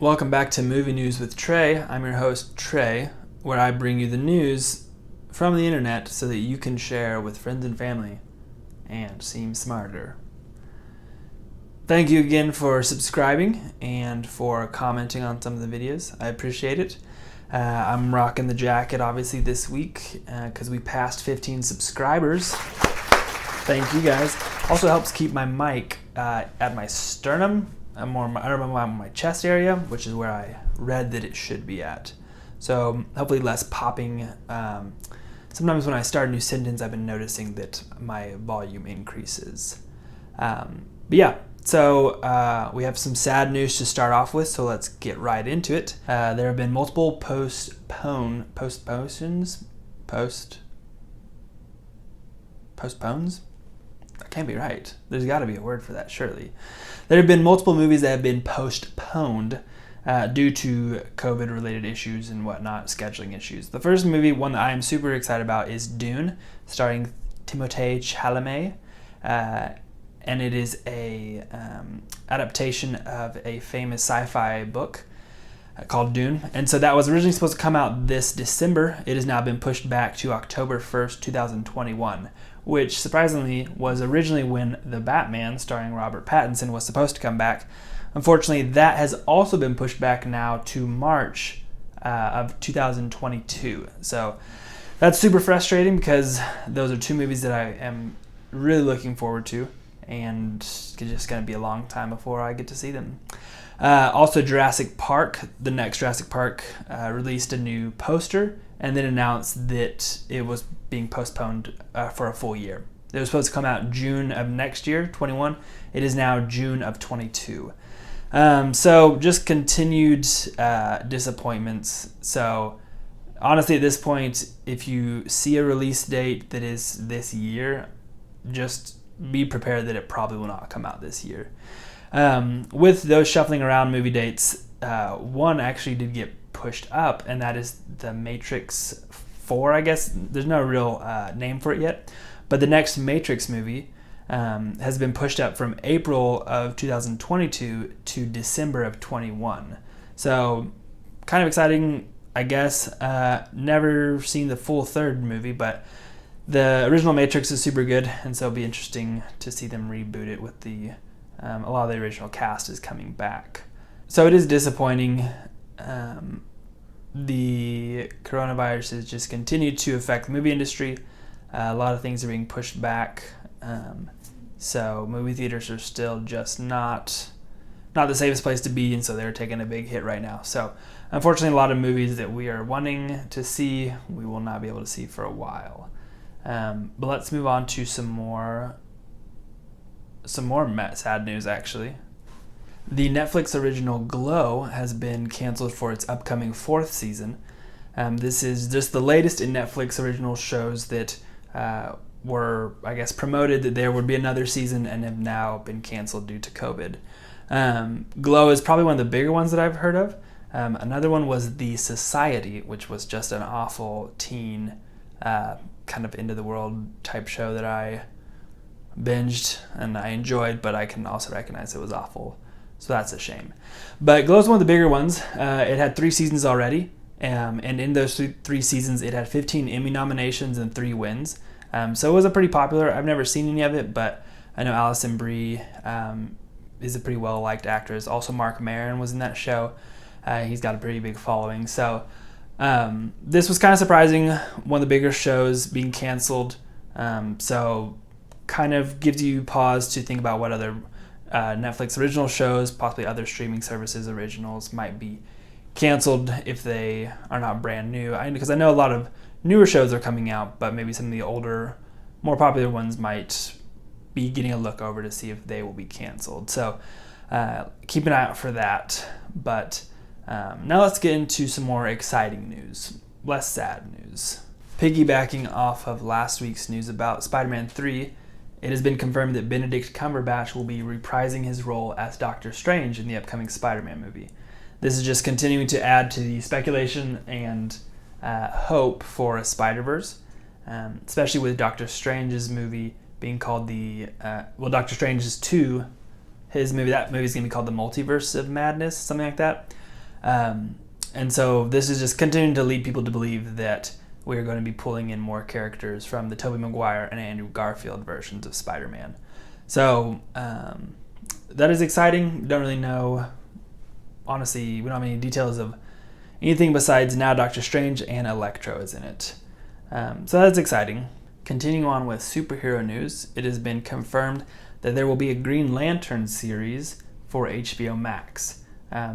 Welcome back to Movie News with Trey. I'm your host, Trey, where I bring you the news from the internet so that you can share with friends and family and seem smarter. Thank you again for subscribing and for commenting on some of the videos. I appreciate it. I'm rocking the jacket obviously this week because we passed 15 subscribers. Thank you guys. Also helps keep my mic at my sternum. I don't remember my chest area, which is where I read that it should be at. So hopefully less popping. Sometimes when I start a new sentence, I've been noticing that my volume increases. But yeah, so we have some sad news to start off with, so let's get right into it. There have been multiple postpones? That can't be right. There's got to be a word for that, surely. There have been multiple movies that have been postponed due to COVID-related issues and whatnot, scheduling issues. The first movie, one that I am super excited about, is Dune, starring Timothée Chalamet, and it is a adaptation of a famous sci-fi book called Dune. And so that was originally supposed to come out this December. It has now been pushed back to October 1st, 2021, which surprisingly was originally when The Batman, starring Robert Pattinson, was supposed to come back. Unfortunately, that has also been pushed back now to March of 2022. So that's super frustrating because those are two movies that I am really looking forward to, and it's just going to be a long time before I get to see them. Also, Jurassic Park, the next Jurassic Park, released a new poster and then announced that it was being postponed for a full year. It was supposed to come out June of next year, 21. It is now June of 22. So just continued disappointments. So honestly, at this point, if you see a release date that is this year, just be prepared that it probably will not come out this year. With those shuffling around movie dates, one actually did get pushed up, and that is The Matrix 4, I guess. There's no real name for it yet, but the next Matrix movie has been pushed up from April of 2022 to December of 21. So kind of exciting, I guess. Never seen the full third movie, but the original Matrix is super good, and so it'll be interesting to see them reboot it with a lot of the original cast is coming back. So it is disappointing. The coronavirus has just continued to affect the movie industry. A lot of things are being pushed back. So movie theaters are still just not the safest place to be, and so they're taking a big hit right now. So unfortunately, a lot of movies that we are wanting to see, we will not be able to see for a while. But let's move on to some more sad news, actually. The Netflix original Glow has been canceled for its upcoming 4th season. This is just the latest in Netflix original shows that were, I guess, promoted that there would be another season and have now been canceled due to COVID. Glow is probably one of the bigger ones that I've heard of. Another one was The Society, which was just an awful teen kind of into the world type show that I binged and I enjoyed, but I can also recognize it was awful. So that's a shame. But Glow's one of the bigger ones. It had 3 seasons already, and in those 3 seasons, it had 15 Emmy nominations and 3 wins. So it was a pretty popular. I've never seen any of it, but I know Alison Brie is a pretty well-liked actress. Also, Mark Maron was in that show. He's got a pretty big following. So this was kind of surprising. One of the bigger shows being canceled. So kind of gives you pause to think about what other Netflix original shows, possibly other streaming services originals, might be canceled if they are not brand new. Because I know a lot of newer shows are coming out, but maybe some of the older, more popular ones might be getting a look over to see if they will be canceled. So keep an eye out for that. But now let's get into some more exciting news, less sad news. Piggybacking off of last week's news about Spider-Man 3, it has been confirmed that Benedict Cumberbatch will be reprising his role as Doctor Strange in the upcoming Spider-Man movie. This is just continuing to add to the speculation and hope for a Spider-Verse, especially with Doctor Strange's movie being called Doctor Strange's 2, that movie is going to be called The Multiverse of Madness, something like that. And so this is just continuing to lead people to believe that we're going to be pulling in more characters from the Tobey Maguire and Andrew Garfield versions of Spider-Man. So that is exciting. Don't really know. Honestly, we don't have any details of anything besides now Doctor Strange and Electro is in it. So that's exciting. Continuing on with superhero news, it has been confirmed that there will be a Green Lantern series for HBO Max.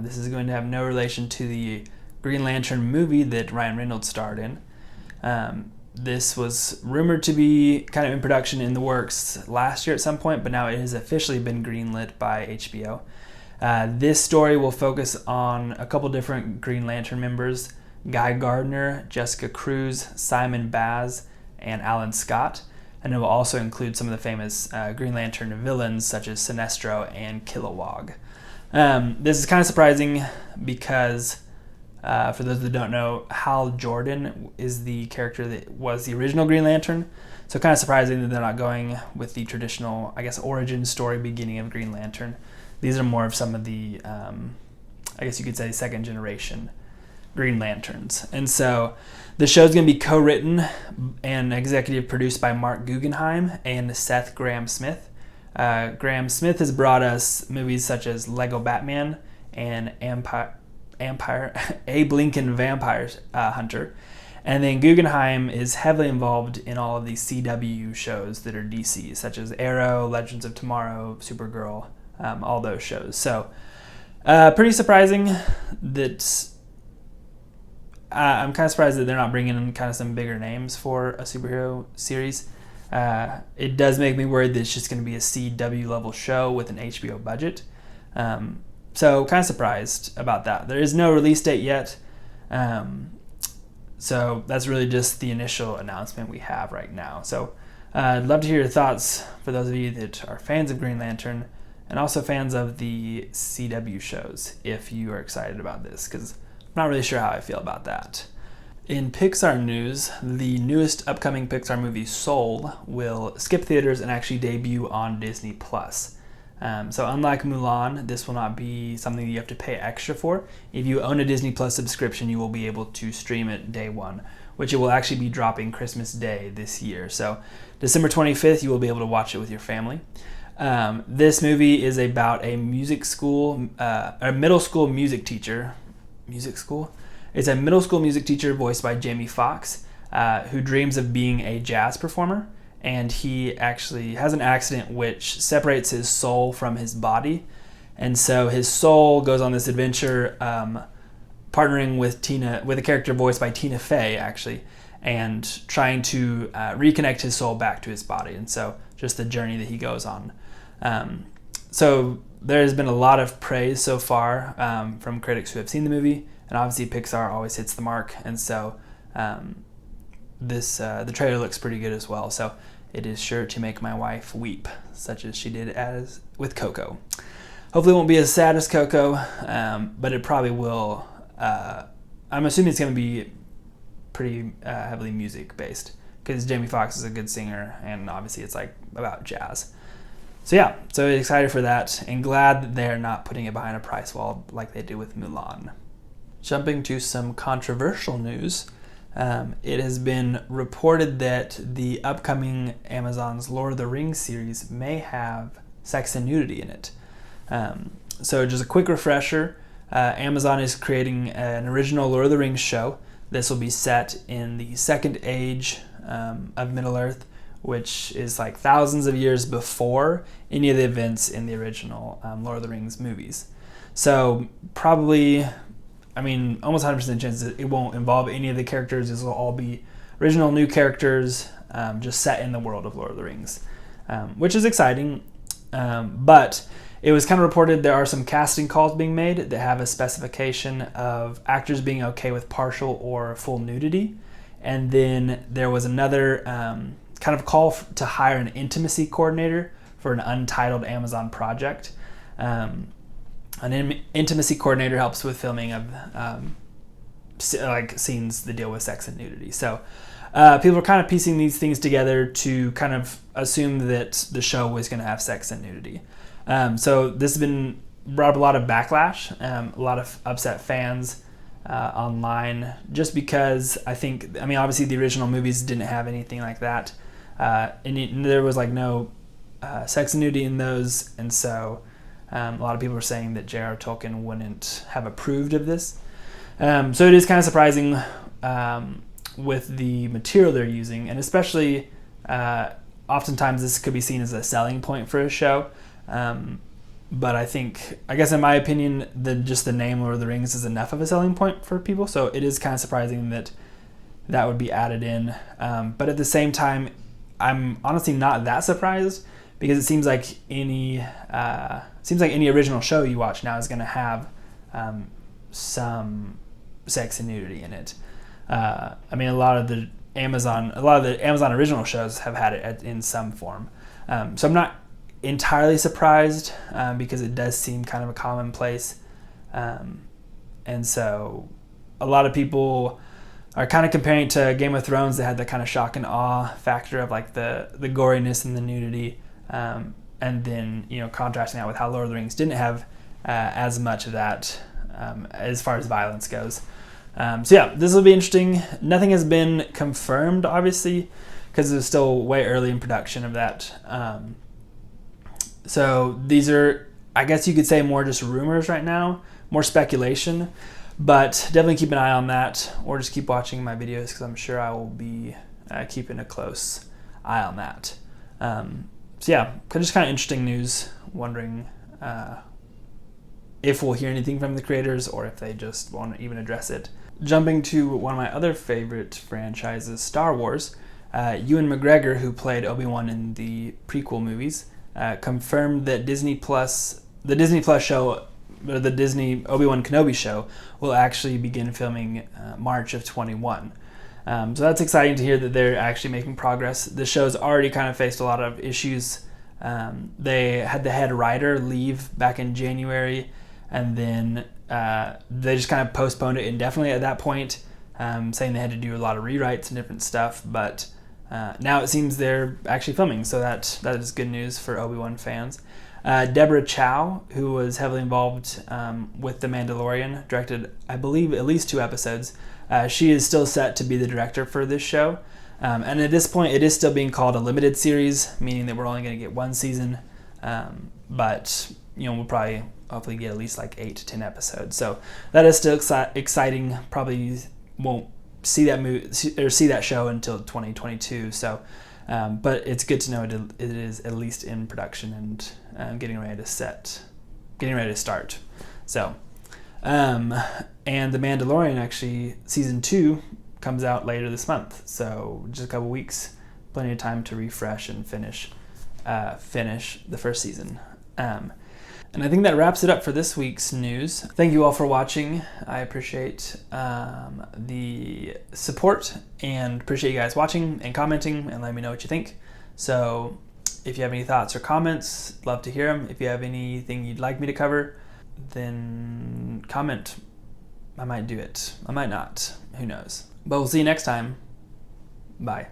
This is going to have no relation to the Green Lantern movie that Ryan Reynolds starred in. This was rumored to be kind of in production in the works last year at some point, but now it has officially been greenlit by HBO. This story will focus on a couple different Green Lantern members: Guy Gardner, Jessica Cruz, Simon Baz, and Alan Scott. And it will also include some of the famous Green Lantern villains such as Sinestro and Kilowog. This is kind of surprising because, for those that don't know, Hal Jordan is the character that was the original Green Lantern. So kind of surprising that they're not going with the traditional, I guess, origin story beginning of Green Lantern. These are more of some of the, I guess you could say, second generation Green Lanterns. And so the show's going to be co-written and executive produced by Mark Guggenheim and Seth Grahame-Smith. Grahame-Smith has brought us movies such as Lego Batman and Abe Lincoln Vampire Hunter. And then Guggenheim is heavily involved in all of these CW shows that are DC, such as Arrow, Legends of Tomorrow, Supergirl, all those shows. So pretty surprising that I'm kind of surprised that they're not bringing in kind of some bigger names for a superhero series. It does make me worried that it's just going to be a CW level show with an HBO budget. So kind of surprised about that. There is no release date yet. So that's really just the initial announcement we have right now. So I'd love to hear your thoughts for those of you that are fans of Green Lantern and also fans of the CW shows if you are excited about this, because I'm not really sure how I feel about that. In Pixar news, the newest upcoming Pixar movie, Soul, will skip theaters and actually debut on Disney+. So unlike Mulan, this will not be something you have to pay extra for. If you own a Disney Plus subscription, you will be able to stream it day one, which it will actually be dropping Christmas Day this year. So December 25th, you will be able to watch it with your family. This movie is about a music school, a middle school music teacher. Music school? It's a middle school music teacher voiced by Jamie Foxx, who dreams of being a jazz performer. And he actually has an accident which separates his soul from his body. And so his soul goes on this adventure, partnering with a character voiced by Tina Fey, actually, and trying to reconnect his soul back to his body. And so just the journey that he goes on. So there has been a lot of praise so far from critics who have seen the movie. And obviously Pixar always hits the mark. And so the trailer looks pretty good as well. So it is sure to make my wife weep, such as she did as with Coco. Hopefully it won't be as sad as Coco, but it probably will. I'm assuming it's going to be pretty heavily music based, because Jamie Foxx is a good singer, and obviously it's like about jazz. So yeah, so excited for that, and glad that they're not putting it behind a price wall like they do with Mulan. Jumping to some controversial news. It has been reported that the upcoming Amazon's Lord of the Rings series may have sex and nudity in it. So just a quick refresher, Amazon is creating an original Lord of the Rings show. This will be set in the Second Age of Middle-earth, which is like thousands of years before any of the events in the original Lord of the Rings movies. So probably, almost 100% chance that it won't involve any of the characters. This will all be original new characters, just set in the world of Lord of the Rings, which is exciting. But it was kind of reported there are some casting calls being made that have a specification of actors being okay with partial or full nudity. And then there was another kind of call to hire an intimacy coordinator for an untitled Amazon project. An intimacy coordinator helps with filming of scenes that deal with sex and nudity. So people are kind of piecing these things together to kind of assume that the show was going to have sex and nudity. So this has been brought up a lot of backlash, a lot of upset fans online, just because obviously the original movies didn't have anything like that, and there was like no sex and nudity in those, and so a lot of people were saying that J.R.R. Tolkien wouldn't have approved of this. So it is kind of surprising with the material they're using, and especially oftentimes this could be seen as a selling point for a show. But I guess in my opinion, just the name Lord of the Rings is enough of a selling point for people. So it is kind of surprising that would be added in. But at the same time, I'm honestly not that surprised, because it seems like any original show you watch now is going to have some sex and nudity in it. A lot of the Amazon original shows have had it in some form. So I'm not entirely surprised, because it does seem kind of a commonplace, and so a lot of people are kind of comparing it to Game of Thrones. That had that kind of shock and awe factor of like the goriness and the nudity, and then contrasting that with how Lord of the Rings didn't have as much of that as far as violence goes. So yeah, this will be interesting. Nothing has been confirmed, obviously, because it's still way early in production of that. So these are, I guess you could say, more just rumors right now, more speculation, but definitely keep an eye on that, or just keep watching my videos, because I'm sure I will be keeping a close eye on that. So yeah, just kind of interesting news, wondering if we'll hear anything from the creators, or if they just won't even address it. Jumping to one of my other favorite franchises, Star Wars, Ewan McGregor, who played Obi-Wan in the prequel movies, confirmed that the Disney Plus show, or the Disney Obi-Wan Kenobi show, will actually begin filming March of 2021. So that's exciting to hear that they're actually making progress. The show's already kind of faced a lot of issues. They had the head writer leave back in January, and then they just kind of postponed it indefinitely at that point, saying they had to do a lot of rewrites and different stuff, but now it seems they're actually filming, so that is good news for Obi-Wan fans. Deborah Chow, who was heavily involved with The Mandalorian, directed, I believe, at least 2 episodes. She is still set to be the director for this show. And at this point, it is still being called a limited series, meaning that we're only going to get 1 season. But we'll probably hopefully get at least like 8 to 10 episodes. So that is still exciting. Probably won't see that movie or see that show until 2022. So, but it's good to know it is at least in production and getting ready to start. So, and The Mandalorian, actually season 2 comes out later this month. So just a couple weeks, plenty of time to refresh and finish the first season. And I think that wraps it up for this week's news. Thank you all for watching. I appreciate the support, and appreciate you guys watching and commenting and letting me know what you think. So if you have any thoughts or comments, love to hear them. If you have anything you'd like me to cover, then comment. I might do it. I might not. Who knows? But we'll see you next time. Bye.